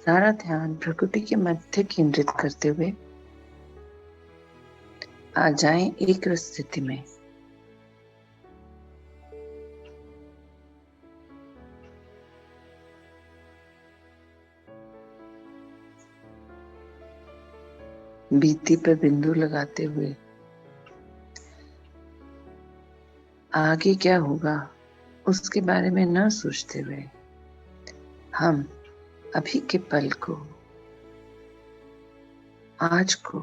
सारा ध्यान प्रकृति के मध्य केंद्रित करते हुए आ जाएं एक स्थिति में। बीती पर बिंदु लगाते हुए आगे क्या होगा उसके बारे में न सोचते हुए हम अभी के पल को, आज को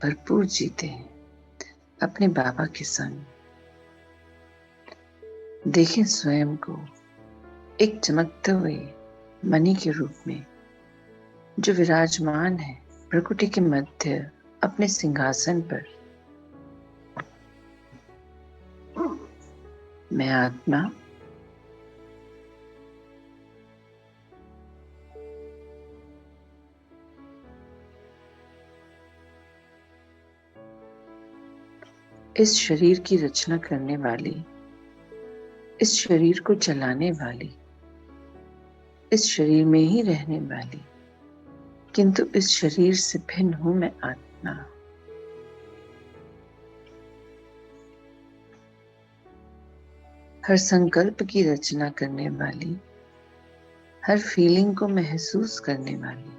भरपूर जीते हैं अपने बाबा के संग। देखें स्वयं को एक चमकते हुए मणि के रूप में जो विराजमान है प्रकृति के मध्य अपने सिंहासन पर। मैं आत्मा इस शरीर की रचना करने वाली, इस शरीर को चलाने वाली, इस शरीर में ही रहने वाली, किंतु इस शरीर से भिन्न हूं मैं आत्मा। हर संकल्प की रचना करने वाली, हर फीलिंग को महसूस करने वाली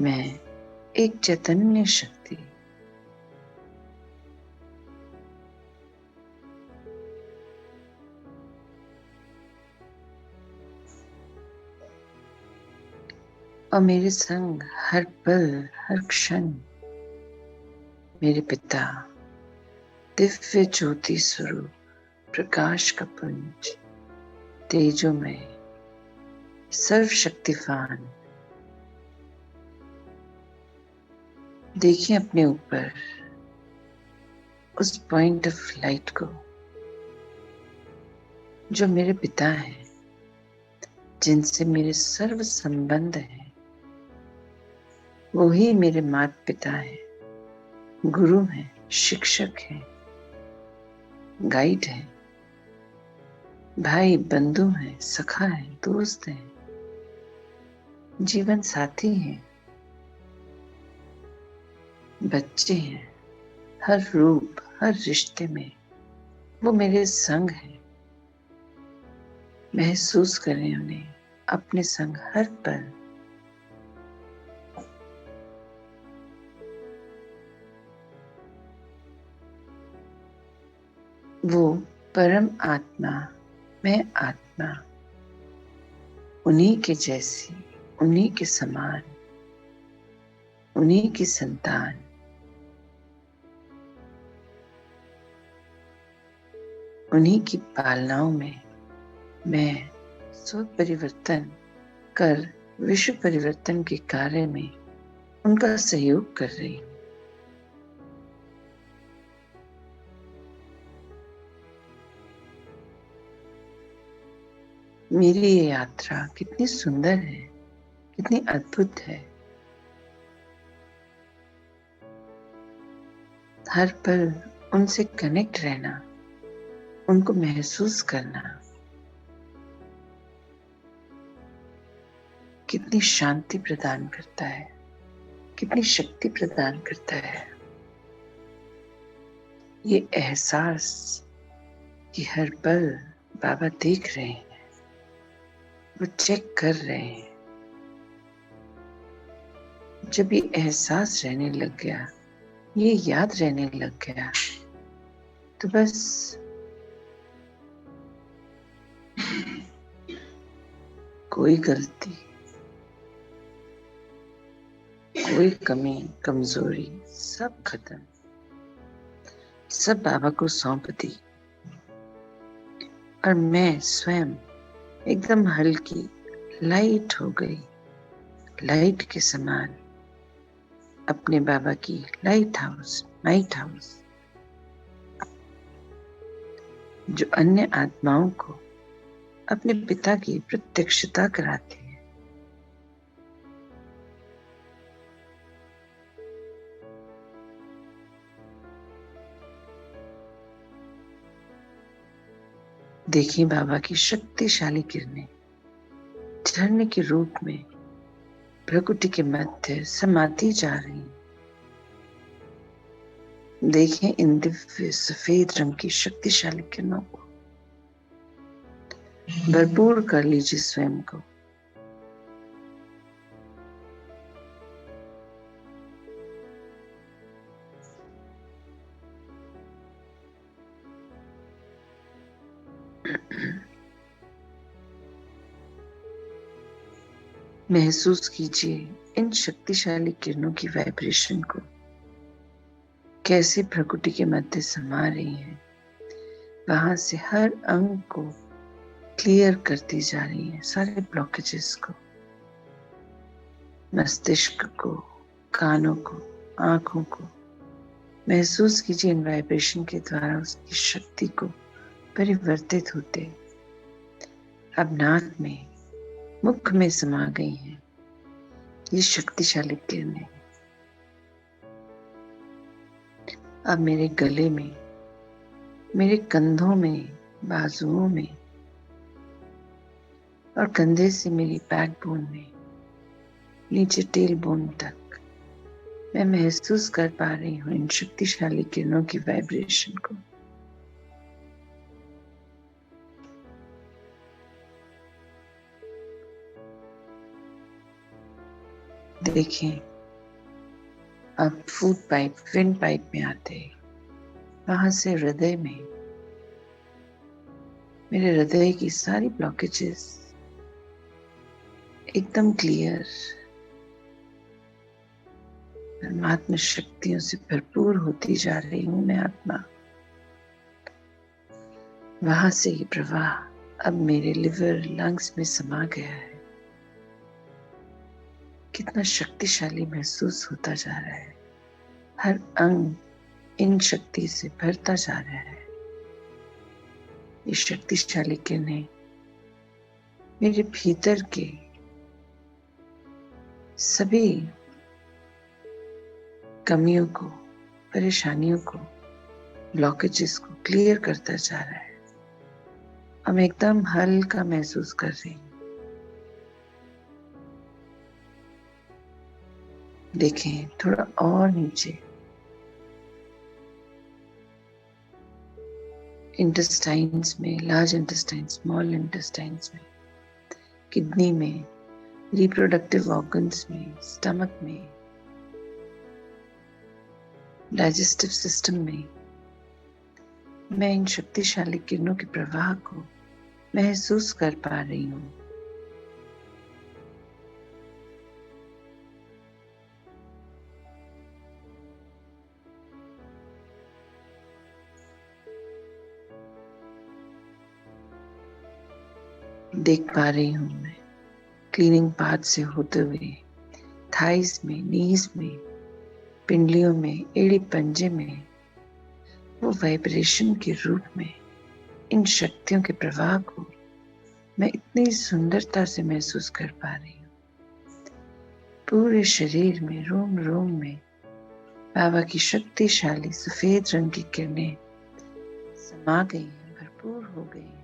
मैं एक चैतन्य शक्ति। और मेरे संग हर पल हर क्षण मेरे पिता दिव्य ज्योति स्वरूप प्रकाश का पुंज, तेजोमय, सर्वशक्तिवान। देखिए अपने ऊपर उस पॉइंट ऑफ लाइट को जो मेरे पिता हैं, जिनसे मेरे सर्व संबंध हैं। वो ही मेरे माता पिता हैं, गुरु हैं, शिक्षक हैं, गाइड हैं, भाई बंधु हैं, सखा हैं, दोस्त हैं, जीवन साथी हैं, बच्चे हैं। हर रूप, हर रिश्ते में वो मेरे संग हैं। महसूस करें उन्हें अपने संग हर पल। वो परम आत्मा, मैं आत्मा, उन्हीं के जैसी, उन्हीं के समान, उन्हीं की संतान। उन्हीं की पालनाओं में मैं स्व परिवर्तन कर विश्व परिवर्तन के कार्य में उनका सहयोग कर रही हूँ। मेरी ये यात्रा कितनी सुंदर है, कितनी अद्भुत है। हर पल उनसे कनेक्ट रहना, उनको महसूस करना कितनी शांति प्रदान करता है, कितनी शक्ति प्रदान करता है। ये एहसास कि हर पल बाबा देख रहे हैं, वो चेक कर रहे हैं। जब ये एहसास रहने लग गया, ये याद रहने लग गया, तो बस कोई गलती, कोई कमी, कमजोरी सब खत्म, सब बाबा को सौंप दी। और मैं स्वयं एकदम हल्की, लाइट हो गई, लाइट के समान अपने बाबा की लाइट हाउस, नाइट हाउस, जो अन्य आत्माओं को अपने पिता की प्रत्यक्षता कराती है। देखिए बाबा की शक्तिशाली किरणें झरने के रूप में प्रकृति के मध्य समाती जा रही हैं। देखें इन दिव्य सफेद रंग की शक्तिशाली किरणों को। भरपूर कर लीजिए स्वयं को। महसूस कीजिए इन शक्तिशाली किरणों की वाइब्रेशन को, कैसे प्रकृति के मध्य समा रही है। वहां से हर अंग को क्लियर करती जा रही है, सारे ब्लॉकेजेस को, मस्तिष्क को, कानों को, आंखों को। महसूस कीजिए इन वाइब्रेशन के द्वारा उसकी शक्ति को परिवर्तित होते अब नाक में, मुख में समा गई हैं ये शक्तिशाली किरणें। अब मेरे गले में, मेरे कंधों में, बाजुओं में और कंधे से मेरी बैकबोन में, नीचे टेल बोन तक मैं महसूस कर पा रही हूँ इन शक्तिशाली किरणों की वाइब्रेशन को। देखें अब फूड पाइप, विंड पाइप में आते, वहां से हृदय में, मेरे हृदय की सारी ब्लॉकेजेस एकदम क्लियर, परमात्मा शक्तियों से भरपूर होती जा रही हूं मैं आत्मा। वहां से ये प्रवाह अब मेरे लिवर, लंग्स में समा गया है। कितना शक्तिशाली महसूस होता जा रहा है। हर अंग इन शक्ति से भरता जा रहा है। ये शक्तिशाली किरणें मेरे भीतर के सभी कमियों को, परेशानियों को, ब्लॉकेजेस को क्लियर करता जा रहा है। हम एकदम हल्का महसूस कर रहे हैं। देखें थोड़ा और नीचे, इंटेस्टाइन्स में, लार्ज इंटेस्टाइन, स्मॉल इंटेस्टाइन्स में, किडनी में, रिप्रोडक्टिव ऑर्गन्स में, स्टमक में, डाइजेस्टिव सिस्टम में, मैं इन शक्तिशाली किरणों के प्रवाह को महसूस कर पा रही हूँ। देख पा रही हूँ मैं क्लीनिंग पाथ से होते हुए थाइस में, नीज में, पिंडलियों में, एड़ी पंजे में, वो वाइब्रेशन के रूप में इन शक्तियों के प्रवाह को मैं इतनी सुंदरता से महसूस कर पा रही हूँ। पूरे शरीर में, रोम रोम में बाबा की शक्तिशाली सफेद रंग की किरणें समा गई हैं, भरपूर हो गई हैं।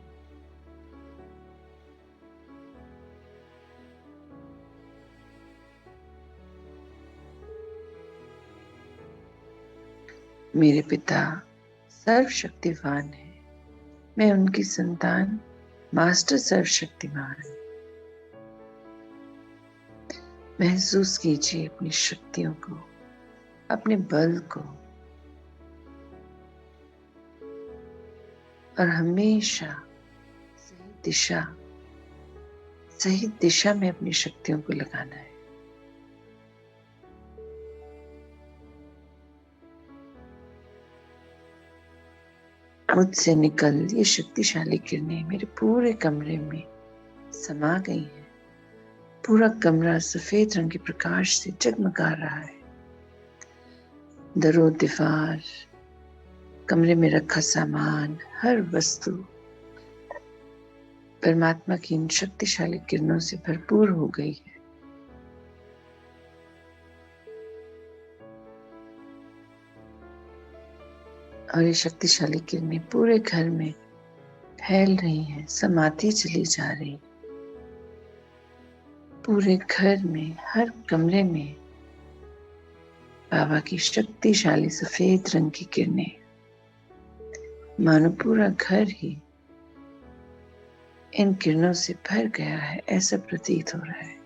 मेरे पिता सर्वशक्तिवान है, मैं उनकी संतान, मास्टर सर्वशक्तिमान। महसूस कीजिए अपनी शक्तियों को, अपने बल को, और हमेशा सही दिशा में अपनी शक्तियों को लगाना है। मुझसे निकल ये शक्तिशाली किरणें मेरे पूरे कमरे में समा गई हैं। पूरा कमरा सफेद रंग के प्रकाश से जगमगा रहा है। दरो दीवार, कमरे में रखा सामान, हर वस्तु परमात्मा की इन शक्तिशाली किरणों से भरपूर हो गई है। और ये शक्तिशाली किरणें पूरे घर में फैल रही हैं, समाती चली जा रही। पूरे घर में, हर कमरे में बाबा की शक्तिशाली सफेद रंग की किरणें, मानो पूरा घर ही इन किरणों से भर गया है, ऐसा प्रतीत हो रहा है।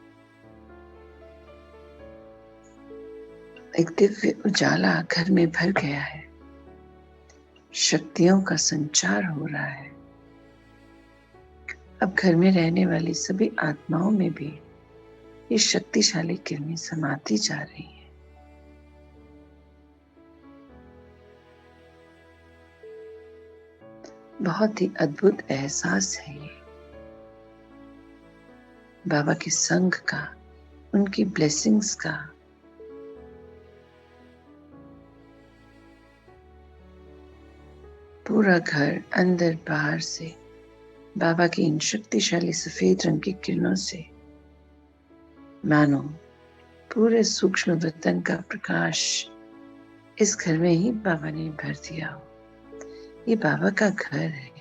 एक दिव्य उजाला घर में भर गया है, शक्तियों का संचार हो रहा है। अब घर में रहने वाली सभी आत्माओं में भी ये शक्तिशाली किरणें समाती जा रही हैं। बहुत ही अद्भुत एहसास है ये, बाबा के संग का, उनकी ब्लेसिंग्स का। पूरा घर अंदर बाहर से बाबा की इन शक्तिशाली सफेद रंग की किरणों से मानो पूरे सूक्ष्म वतन का प्रकाश इस घर में ही बाबा ने भर दिया हो। ये बाबा का घर है,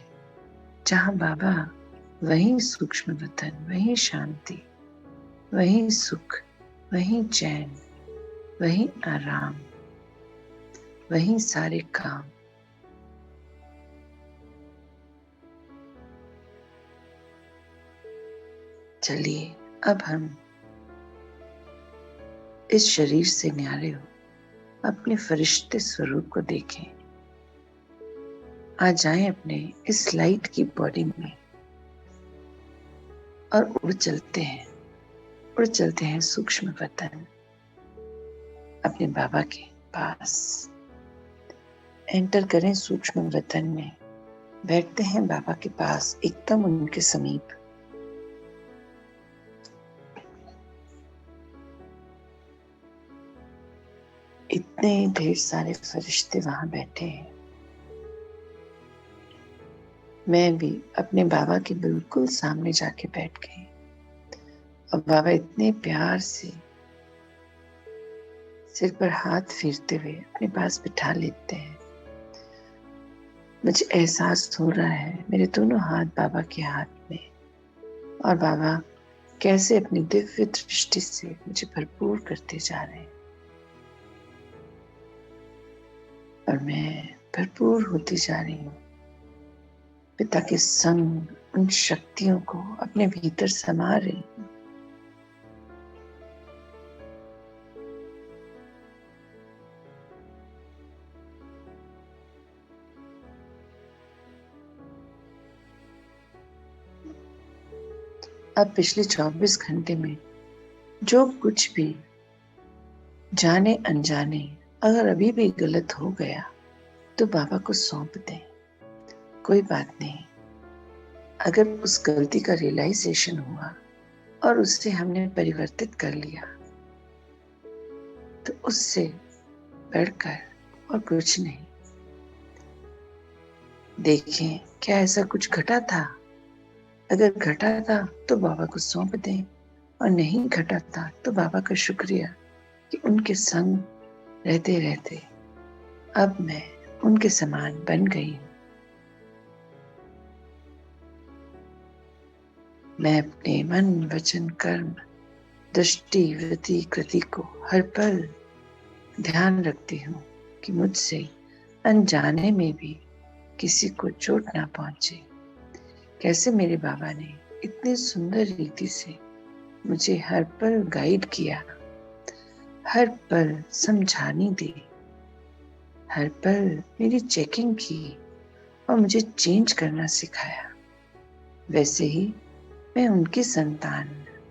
जहाँ बाबा वहीं सूक्ष्म वतन, वहीं शांति, वहीं सुख, वहीं चैन, वहीं आराम, वहीं सारे काम। चलिए अब हम इस शरीर से न्यारे हो अपने फरिश्ते स्वरूप को देखें। आ जाएं अपने इस लाइट की बॉडी में और उड़ चलते हैं सूक्ष्म वतन, अपने बाबा के पास। एंटर करें सूक्ष्म वतन में, बैठते हैं बाबा के पास, एकदम उनके समीप। इतने ढेर सारे फरिश्ते वहां बैठे हैं। मैं भी अपने बाबा के बिल्कुल सामने जाके बैठ गई और बाबा इतने प्यार से सिर पर हाथ फेरते हुए अपने पास बिठा लेते हैं। मुझे एहसास हो रहा है मेरे दोनों हाथ बाबा के हाथ में, और बाबा कैसे अपनी दिव्य दृष्टि से मुझे भरपूर करते जा रहे हैं और मैं भरपूर होती जा रही हूँ। पिता के संग उन शक्तियों को अपने भीतर समा रही हूँ। अब पिछले 24 घंटे में जो कुछ भी जाने अनजाने अगर अभी भी गलत हो गया तो बाबा को सौंप दें। कोई बात नहीं, अगर उस गलती का रियलाइजेशन हुआ और उससे हमने परिवर्तित कर लिया तो उससे बढ़कर और कुछ नहीं। देखें क्या ऐसा कुछ घटा था? अगर घटा था तो बाबा को सौंप दें, और नहीं घटा था तो बाबा का शुक्रिया कि उनके संग रहते रहते अब मैं उनके समान बन गई हूँ। मैं अपने मन, वचन, कर्म, दृष्टि, वृत्ति, कृति को हर पल ध्यान रखती हूँ कि मुझसे अनजाने में भी किसी को चोट ना पहुंचे। कैसे मेरे बाबा ने इतनी सुंदर रीति से मुझे हर पल गाइड किया, हर पल समझाने दी, हर पल मेरी चेकिंग की और मुझे चेंज करना सिखाया। वैसे ही मैं उनकी संतान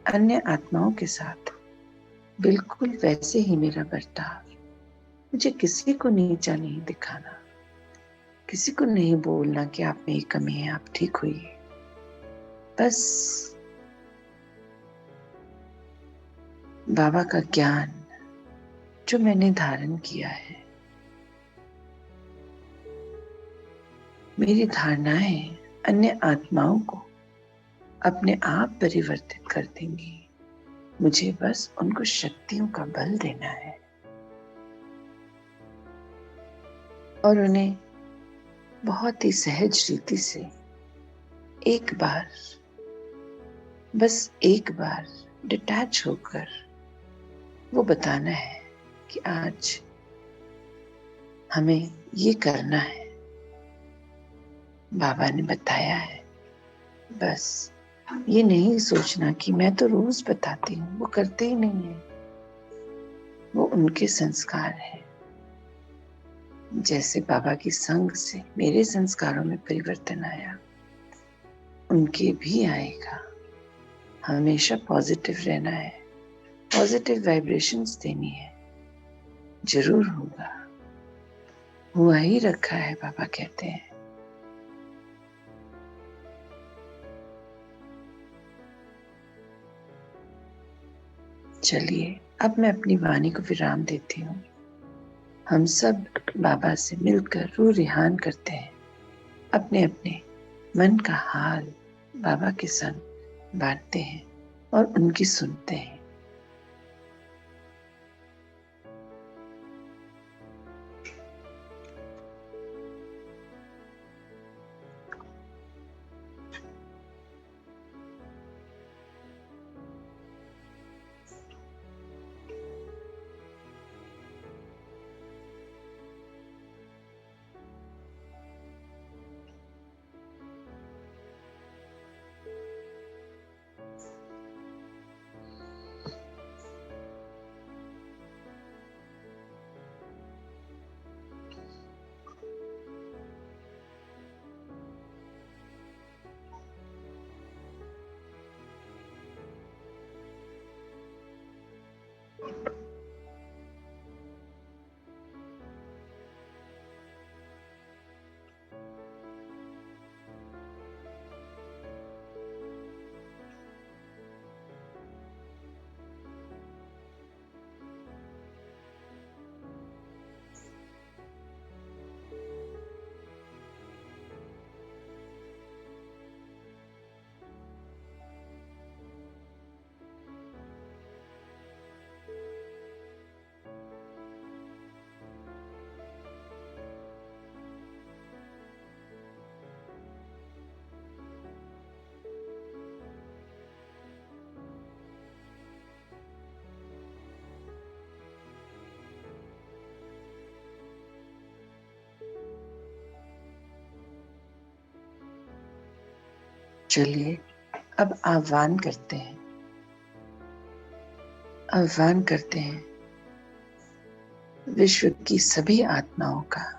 अन्य आत्माओं के साथ बिल्कुल वैसे ही मेरा बर्ताव। मुझे किसी को नीचा नहीं दिखाना, किसी को नहीं बोलना कि आप में कमी है, आप ठीक होइए। बस बाबा का ज्ञान जो मैंने धारण किया है, मेरी धारणाएं अन्य आत्माओं को अपने आप परिवर्तित कर देंगी। मुझे बस उनको शक्तियों का बल देना है और उन्हें बहुत ही सहज रीति से एक बार, बस एक बार डिटैच होकर वो बताना है कि आज हमें ये करना है, बाबा ने बताया है। बस ये नहीं सोचना कि मैं तो रोज बताती हूँ, वो करते ही नहीं है। वो उनके संस्कार है। जैसे बाबा की संग से मेरे संस्कारों में परिवर्तन आया, उनके भी आएगा। हमेशा पॉजिटिव रहना है, पॉजिटिव वाइब्रेशंस देनी है, जरूर होगा। हुआ ही रखा है, बाबा कहते हैं। चलिए अब मैं अपनी वाणी को विराम देती हूँ। हम सब बाबा से मिलकर रूह रिहान करते हैं, अपने अपने मन का हाल बाबा के संग बांटते हैं और उनकी सुनते हैं। चलिए अब आह्वान करते हैं, आह्वान करते हैं विश्व की सभी आत्माओं का,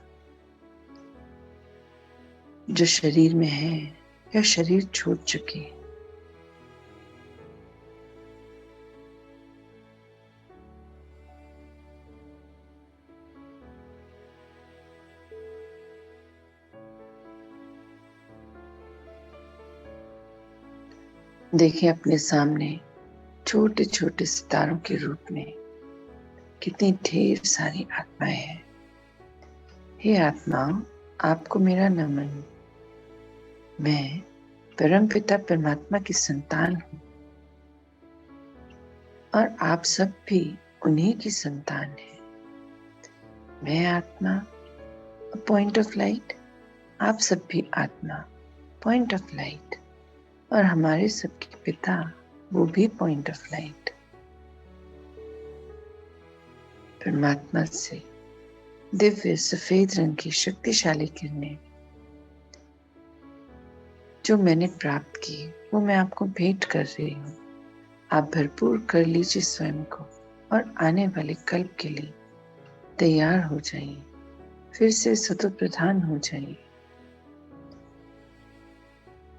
जो शरीर में है या शरीर छोड़ चुकी है। देखिए अपने सामने छोटे छोटे सितारों के रूप में कितनी ढेर सारी आत्माएं हैं। हे आत्माओं, आपको मेरा नमन। मैं परमपिता परमात्मा की संतान हूँ और आप सब भी उन्हीं की संतान हैं। मैं आत्मा, पॉइंट ऑफ लाइट, आप सब भी आत्मा, पॉइंट ऑफ लाइट, और हमारे सबके पिता वो भी पॉइंट ऑफ लाइट। परमात्मा से दिव्य सफेद रंग की शक्तिशाली किरणें जो मैंने प्राप्त की, वो मैं आपको भेंट कर रही हूँ। आप भरपूर कर लीजिए स्वयं को और आने वाले कल्प के लिए तैयार हो जाइए, फिर से सतो प्रधान हो जाइए।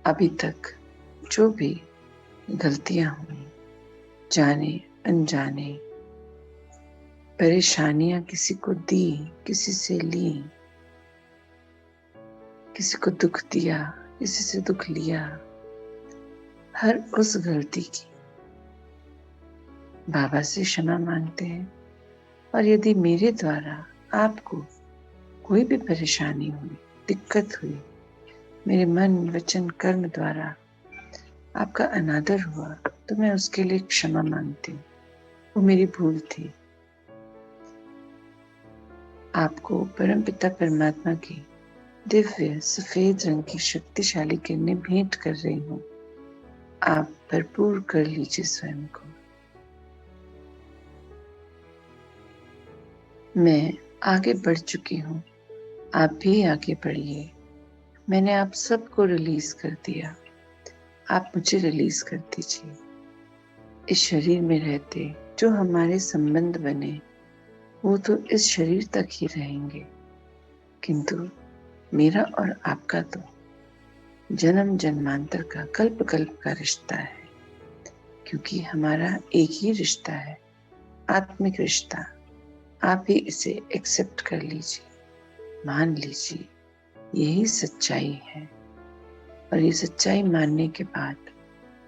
अभी तक जो भी गलतियां हुई, जाने अनजाने, परेशानियां किसी को दी, किसी से ली, किसी को दुख दिया, किसी से दुख लिया, हर उस गलती की बाबा से क्षमा मांगते हैं। और यदि मेरे द्वारा आपको कोई भी परेशानी हुई, दिक्कत हुई, मेरे मन वचन कर्म द्वारा आपका अनादर हुआ, तो मैं उसके लिए क्षमा मांगती हूँ। वो मेरी भूल थी। आपको परमपिता परमात्मा की दिव्य सफेद रंग की शक्तिशाली किरणें भेंट कर रही हूँ। आप भरपूर कर लीजिए स्वयं को। मैं आगे बढ़ चुकी हूँ, आप भी आगे बढ़िए। मैंने आप सबको रिलीज कर दिया, आप मुझे रिलीज कर दीजिए। इस शरीर में रहते जो हमारे संबंध बने वो तो इस शरीर तक ही रहेंगे, किंतु मेरा और आपका तो जन्म जन्मांतर का कल्प कल्प का रिश्ता है, क्योंकि हमारा एक ही रिश्ता है, आत्मिक रिश्ता। आप ही इसे एक्सेप्ट कर लीजिए, मान लीजिए, यही सच्चाई है। और ये सच्चाई मानने के बाद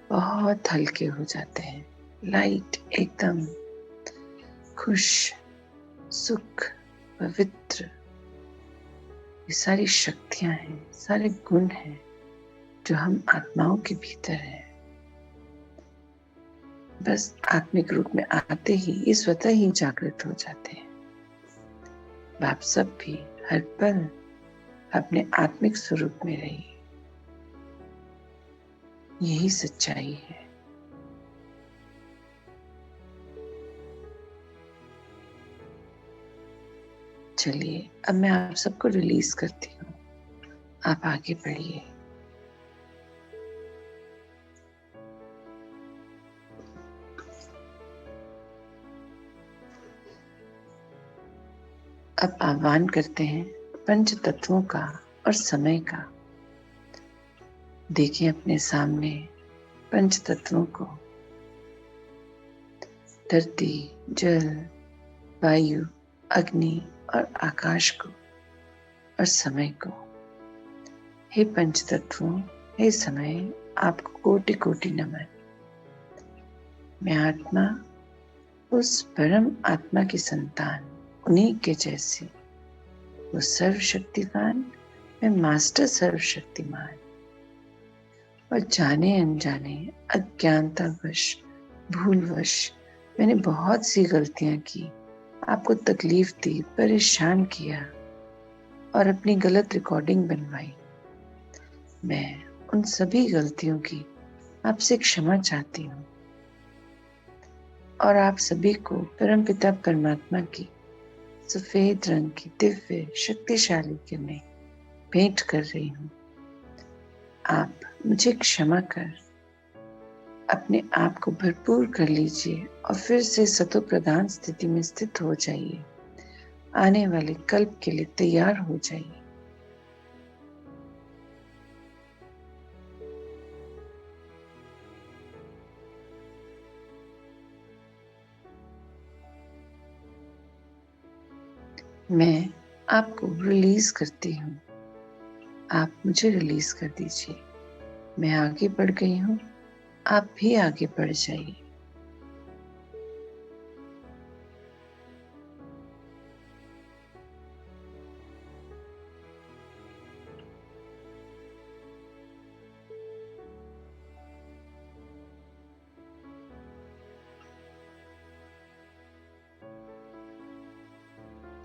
बहुत हल्के हो जाते हैं, लाइट, एकदम खुश, सुख, पवित्र। ये सारी शक्तियां हैं, सारे गुण हैं जो हम आत्माओं के भीतर हैं। बस आत्मिक रूप में आते ही ये स्वतः ही जागृत हो जाते हैं। आप सब भी हर पल अपने आत्मिक स्वरूप में रहिए, यही सच्चाई है। चलिए अब मैं आप सबको रिलीज करती हूँ, आप आगे बढ़िए। अब आह्वान करते हैं पंच तत्वों का और समय का। देखें अपने सामने पंच तत्वों को, धरती, जल, वायु, अग्नि और आकाश को, और समय को। हे पंच तत्वों, हे समय, आपको कोटि कोटि नमन। मैं आत्मा, उस परम आत्मा की संतान, उन्हीं के जैसी, वो सर्वशक्तिवान, मैं मास्टर सर्वशक्तिमान। और जाने अनजाने, अज्ञानतावश, भूलवश मैंने बहुत सी गलतियां की, आपको तकलीफ दी, परेशान किया और अपनी गलत रिकॉर्डिंग बनवाई। मैं उन सभी गलतियों की आपसे क्षमा चाहती हूँ और आप सभी को परमपिता परमात्मा की सफेद रंग की दिव्य शक्तिशाली किरणें भेंट कर रही हूँ। आप मुझे क्षमा कर अपने आप को भरपूर कर लीजिए और फिर से सतो प्रधान स्थिति में स्थित हो जाइए। आने वाले कल्प के लिए तैयार हो जाइए। मैं आपको रिलीज करती हूँ, आप मुझे रिलीज कर दीजिए। मैं आगे बढ़ गई हूँ, आप भी आगे बढ़ जाइए।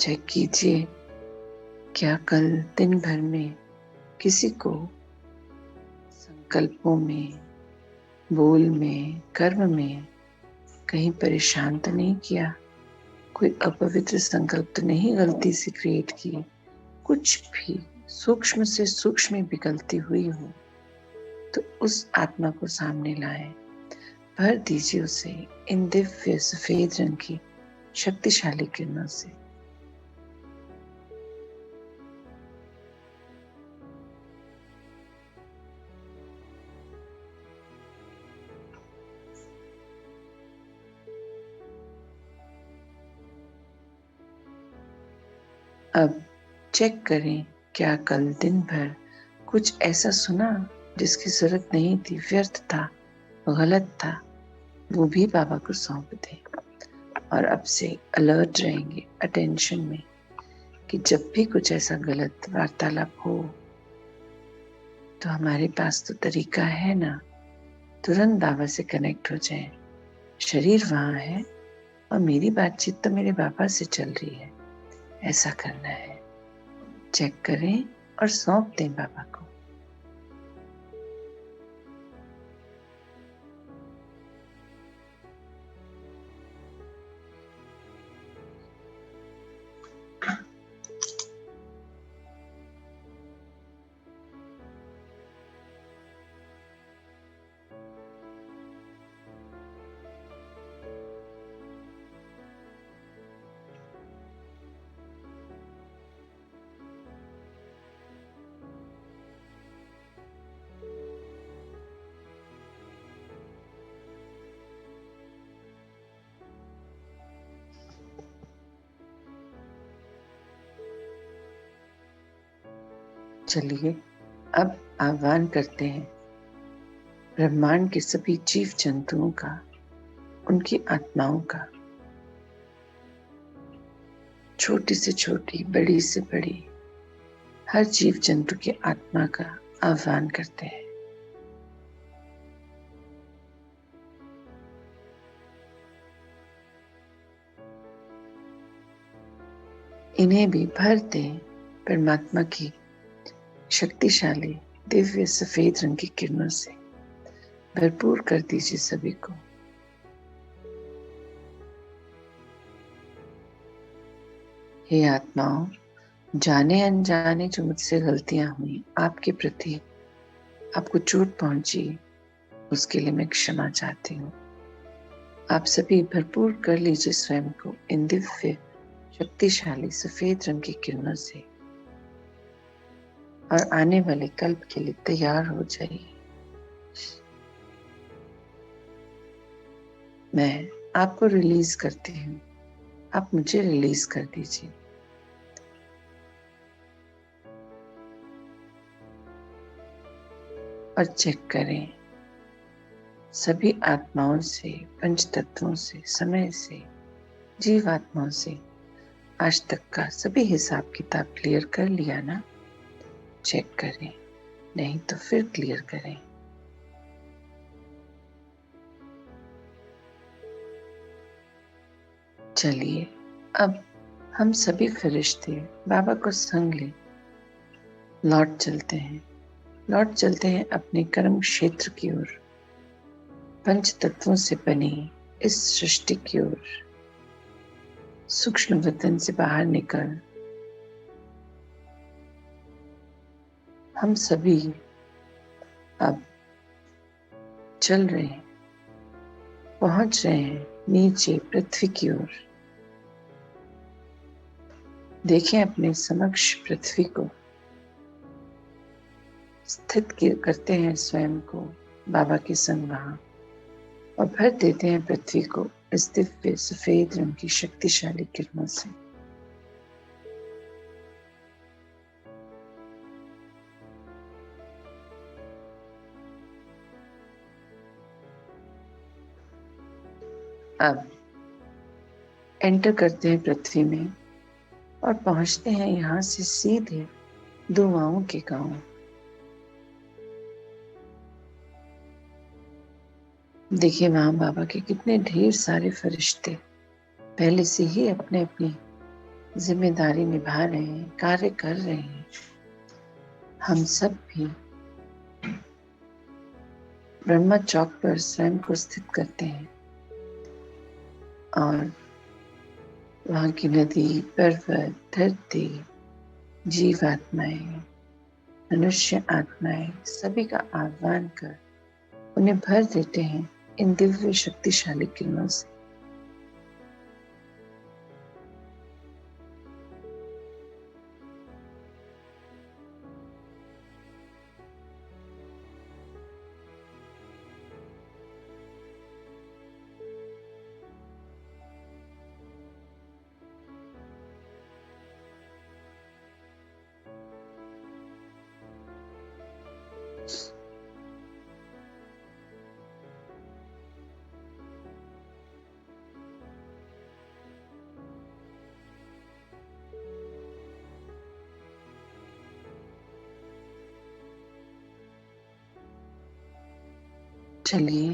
चेक कीजिए, क्या कल दिन भर में किसी को संकल्पों में, बोल में, कर्म में कहीं परेशान तो नहीं किया? कोई अपवित्र संकल्प तो नहीं गलती से क्रिएट किए? कुछ भी सूक्ष्म से सूक्ष्म भी गलती हुई हो तो उस आत्मा को सामने लाए, भर दीजिए उसे इन दिव्य सफेद रंग की शक्तिशाली किरणों से। अब चेक करें, क्या कल दिन भर कुछ ऐसा सुना जिसकी जरूरत नहीं थी, व्यर्थ था, गलत था? वो भी बाबा को सौंप दें और अब से अलर्ट रहेंगे, अटेंशन में, कि जब भी कुछ ऐसा गलत वार्तालाप हो तो हमारे पास तो तरीका है ना, तुरंत बाबा से कनेक्ट हो जाए। शरीर वहां है और मेरी बातचीत तो मेरे बाबा से चल रही है, ऐसा करना है। चेक करें और सौंप दें बाबा को। चलिए अब आह्वान करते हैं ब्रह्मांड के सभी जीव जंतुओं का, उनकी आत्माओं का, छोटी से छोटी, बड़ी से बड़ी, हर जीव जंतु की आत्मा का आह्वान करते हैं। इन्हें भी भर दें परमात्मा की शक्तिशाली दिव्य सफेद रंग की किरणों से भरपूर कर दीजिए सभी को। हे आत्माओं, जाने अनजाने जो मुझसे गलतियां हुई, आपके प्रति आपको चोट पहुंची, उसके लिए मैं क्षमा चाहती हूँ। आप सभी भरपूर कर लीजिए स्वयं को इन दिव्य शक्तिशाली सफेद रंग की किरणों से और आने वाले कल्प के लिए तैयार हो जाइए। मैं आपको रिलीज करती हूँ, आप मुझे रिलीज कर दीजिए। और चेक करें सभी आत्माओं से, पंच तत्वों से, समय से, जीव आत्माओं से आज तक का सभी हिसाब किताब क्लियर कर लिया ना? चेक करें, नहीं तो फिर क्लियर करें। चलिए अब हम सभी फरिश्ते बाबा को संग ले लौट चलते हैं अपने कर्म क्षेत्र की ओर, पंच तत्वों से बनी इस सृष्टि की ओर। सूक्ष्म वतन से बाहर निकल हम सभी अब चल रहे हैं, पहुंच रहे हैं नीचे पृथ्वी की ओर। देखें अपने समक्ष पृथ्वी को, स्थित करते हैं स्वयं को बाबा के संग वहां और भर देते हैं पृथ्वी को इस दिव्य सफेद रंग की शक्तिशाली किरणों से। अब एंटर करते हैं पृथ्वी में और पहुंचते हैं यहां से सीधे दुआओं के गांव। देखिए वहां बाबा के कितने ढेर सारे फरिश्ते पहले से ही अपने अपनी जिम्मेदारी निभा रहे हैं, कार्य कर रहे हैं। हम सब भी ब्रह्मा चौक पर स्वयं को स्थित करते हैं और वहां की नदी, पर्वत, धरती, जीव आत्माएं, मनुष्य आत्माएं सभी का आह्वान कर उन्हें भर देते हैं इन दिव्य शक्तिशाली किरणों से। चलिए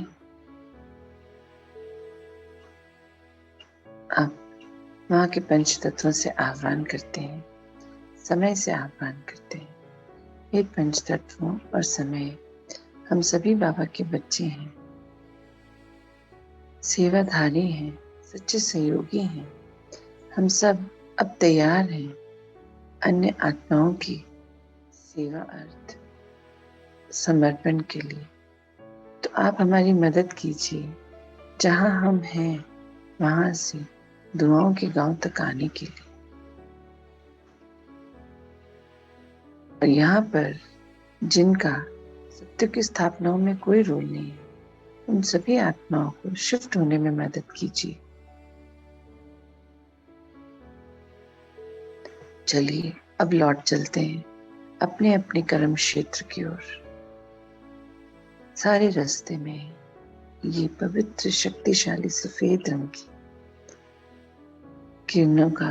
अब वहां के पंच तत्वों से आह्वान करते हैं, समय से आह्वान करते हैं। हे पंच तत्वों और समय, हम सभी बाबा के बच्चे हैं, सेवाधारी हैं, सच्चे सहयोगी हैं। हम सब अब तैयार हैं अन्य आत्माओं की सेवा अर्थ समर्पण के लिए। तो आप हमारी मदद कीजिए जहां हम हैं वहां से दुआओं के गांव तक आने के लिए। और यहाँ पर जिनका सत्य की स्थापनाओं में कोई रोल नहीं है, उन सभी आत्माओं को शिफ्ट होने में मदद कीजिए। चलिए अब लौट चलते हैं अपने अपने कर्म क्षेत्र की ओर। सारे रास्ते में ये पवित्र शक्तिशाली सफेद रंग की किरणों का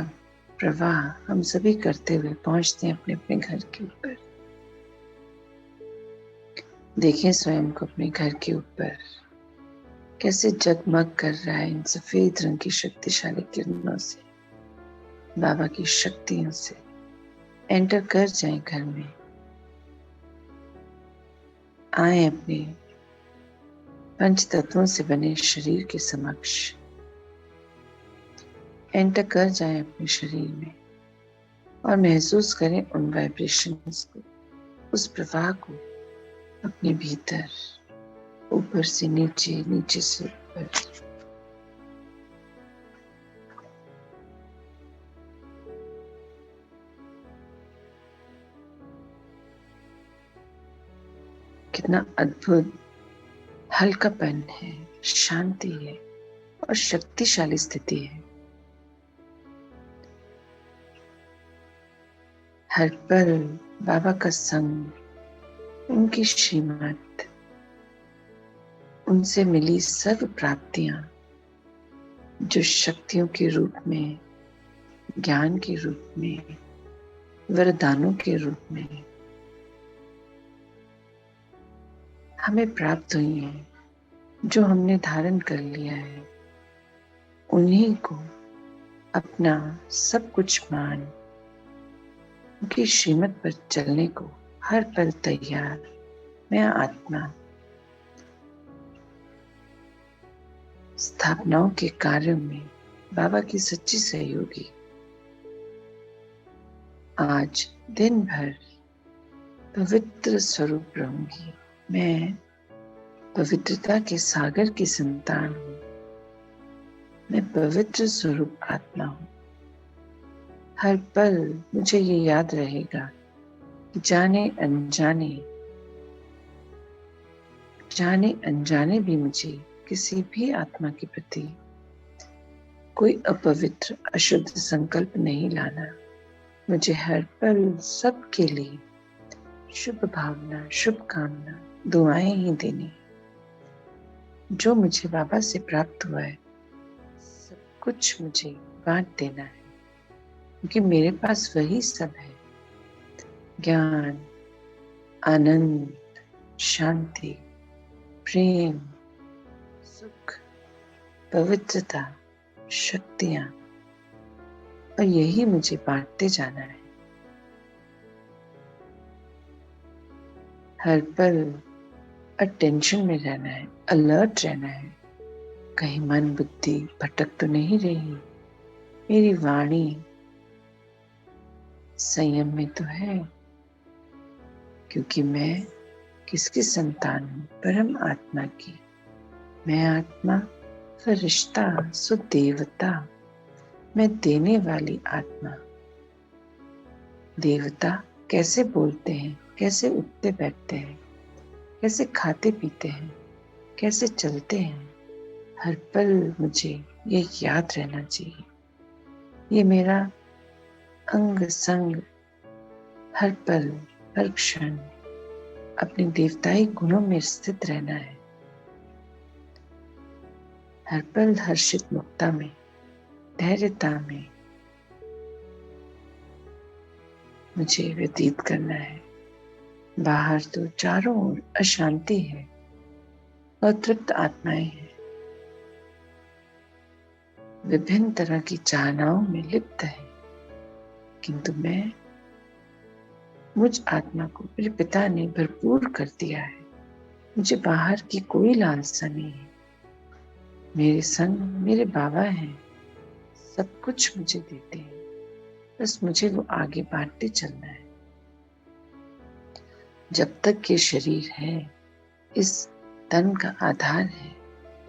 प्रवाह हम सभी करते हुए पहुंचते हैं अपने अपने घर के ऊपर। देखें स्वयं को अपने घर के ऊपर कैसे जगमग कर रहा है इन सफेद रंग की शक्तिशाली किरणों से, बाबा की शक्तियों से। एंटर कर जाएं घर में, आए अपने पंच तत्वों से बने शरीर के समक्ष। एंटर कर जाएं अपने शरीर में और महसूस करें उन वाइब्रेशंस को, उस प्रवाह को अपने भीतर, ऊपर से नीचे, नीचे से ऊपर। कितना अद्भुत हल्कापन है, शांति है और शक्तिशाली स्थिति है। हर पल बाबा का संग, उनकी श्रीमत, उनसे मिली सर्व प्राप्तियां जो शक्तियों के रूप में, ज्ञान के रूप में, वरदानों के रूप में हमें प्राप्त हुई हैं, जो हमने धारण कर लिया है, उन्हीं को अपना सब कुछ मान उनकी श्रीमत पर चलने को हर पल तैयार मैं आत्मा स्थापनाओं के कार्यों में बाबा की सच्ची सहयोगी आज दिन भर पवित्र स्वरूप रहूंगी। मैं पवित्रता के सागर की संतान हूँ। मैं पवित्र स्वरूप आत्मा हूँ। हर पल मुझे ये याद रहेगा कि जाने अनजाने भी मुझे किसी भी आत्मा के प्रति कोई अपवित्र अशुद्ध संकल्प नहीं लाना। मुझे हर पल सबके लिए शुभ भावना, शुभकामना, दुआएं ही देनी। जो मुझे बाबा से प्राप्त हुआ है सब कुछ मुझे बांट देना है, क्योंकि मेरे पास वही सब है। ज्ञान, आनंद, शांति, प्रेम, सुख, पवित्रता, शक्तियां, और यही मुझे बांटते जाना है। हर पल अटेंशन में रहना है, अलर्ट रहना है। कहीं मन बुद्धि भटक तो नहीं रही, मेरी वाणी संयम में तो है, क्योंकि मैं किसकी संतान हूँ? परम आत्मा की। मैं आत्मा, फरिश्ता, सुदेवता। मैं देने वाली आत्मा। देवता कैसे बोलते हैं, कैसे उठते बैठते हैं, कैसे खाते पीते हैं, कैसे चलते हैं, हर पल मुझे ये याद रहना चाहिए। ये मेरा अंग संग हर पल, हर क्षण अपने देवताई गुणों में स्थित रहना है। हर पल हर्षित मुक्ता में, धैर्यता में मुझे व्यतीत करना है। बाहर तो चारों ओर अशांति है, अतृप्त आत्माएं हैं, विभिन्न तरह की चाहनाओं में लिप्त है, किंतु मैं, मुझ आत्मा को मेरे पिता ने भरपूर कर दिया है। मुझे बाहर की कोई लालसा नहीं है। मेरे संग मेरे बाबा हैं, सब कुछ मुझे देते हैं, बस मुझे वो आगे बांटते चलना है। जब तक ये शरीर है, इस तन का आधार है,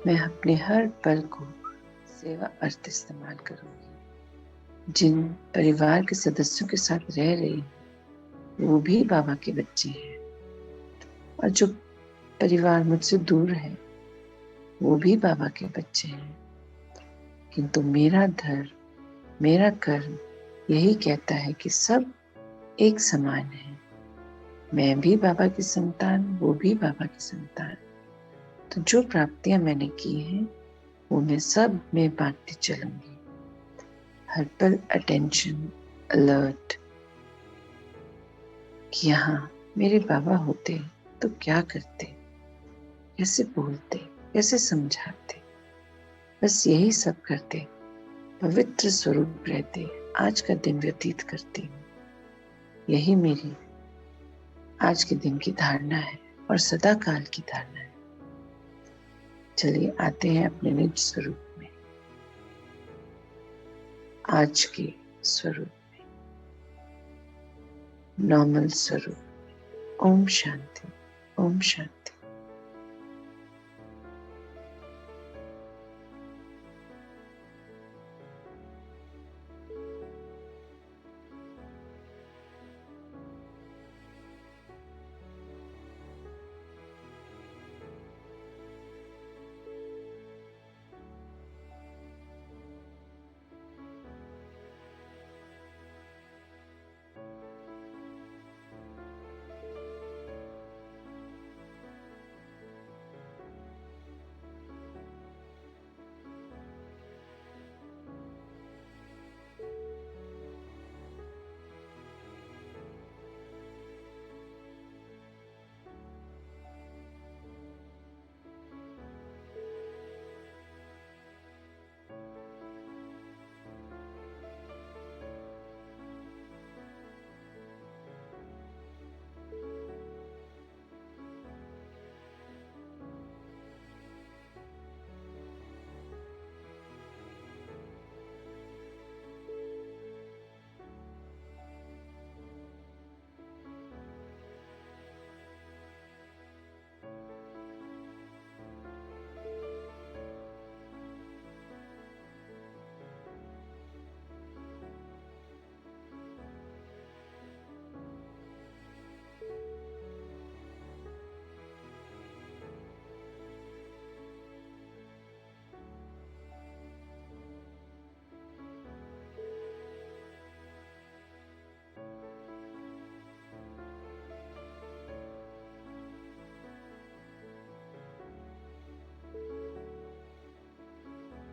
मैं अपने हर पल को सेवा अर्थ इस्तेमाल करूंगी। जिन परिवार के सदस्यों के साथ रह रही हूँ वो भी बाबा के बच्चे हैं, और जो परिवार मुझसे दूर है वो भी बाबा के बच्चे हैं। किंतु मेरा धर्म, मेरा कर्म यही कहता है कि सब एक समान है। मैं भी बाबा की संतान, वो भी बाबा की संतान। तो जो प्राप्तियां मैंने की हैं वो मैं सब में बांटती चलूंगी। हर पल अटेंशन, अलर्ट कि यहाँ मेरे बाबा होते तो क्या करते, कैसे बोलते, कैसे समझाते। बस यही सब करते, पवित्र स्वरूप रहते, आज का दिन व्यतीत करती हूँ। यही मेरी आज के दिन की धारणा है और सदा काल की धारणा है। चलिए आते हैं अपने निज स्वरूप में, आज के स्वरूप में, नॉर्मल स्वरूप। ओम शांति, ओम शांति।